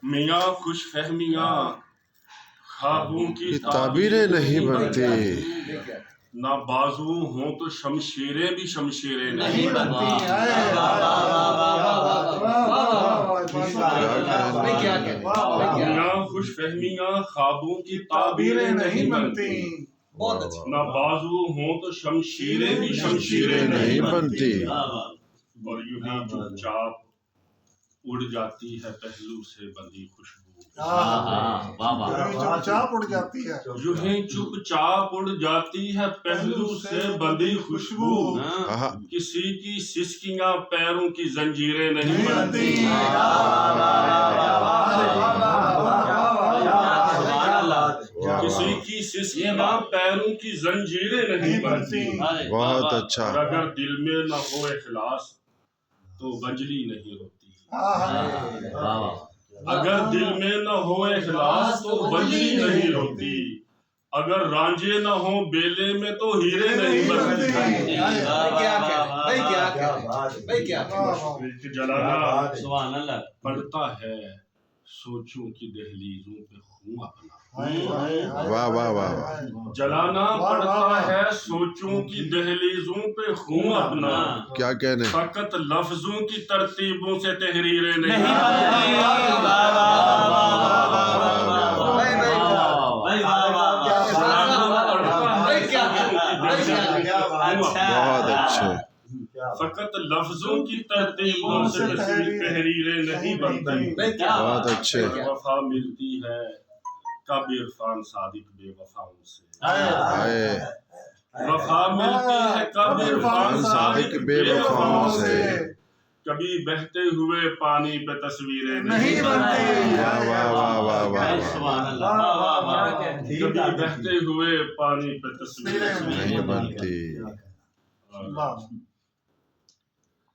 میاں خوش فہمیاں خوابوں کی تعبیریں نہیں بنتی، نہ بازو ہوں تو شمشیریں بھی شمشیریں نہیں بنتی میاں خوش فہمیاں خوابوں کی تعبیریں نہیں بنتی، نہ بازو ہوں تو شمشیریں بھی شمشیریں نہیں بنتی، اور یوں ہی چپ چاپ اڑ جاتی ہے پہلو سے بندی خوشبو، چپ چاپ اڑ جاتی ہے، یوں ہی چپ چاپ اڑ جاتی ہے پہلو سے بندی خوشبو، کسی کی سسکیاں پیروں کی زنجیریں نہیں بنتی، کسی کی سسکیاں پیروں کی زنجیریں نہیں بنتی، بہت اچھا، اور اگر دل میں نہ ہو اخلاص تو بنجلی نہیں روتی، اگر دل میں نہ ہو اخلاص تو بنجلی نہیں روتی، اگر رانجھے نہ ہو بیلے میں تو ہیرے نہیں بنتی، جلانا پڑتا ہے سوچوں کی دہلیزوں پہ خون اپنا، واہ واہ واہ، جلانا پڑتا ہے سوچوں کی دہلیزوں پہ خون اپنا، کیا کہنے، فقط لفظوں کی ترتیبوں سے تحریریں نہیں بہت اچھے، فقط لفظوں کی ترتیبوں سے تحریریں نہیں بنتی، بہت اچھے، وفا ملتی ہے کب عرفان صادق بے وفاؤں سے، وفا ملتی ہے کب عرفان صادق بے وفاؤں سے، کبھی بہتے ہوئے پانی پہ تصویریں نہیں بنتی، واہ واہ واہ واہ واہ، کبھی بہتے ہوئے پانی پہ تصویریں نہیں بنتی،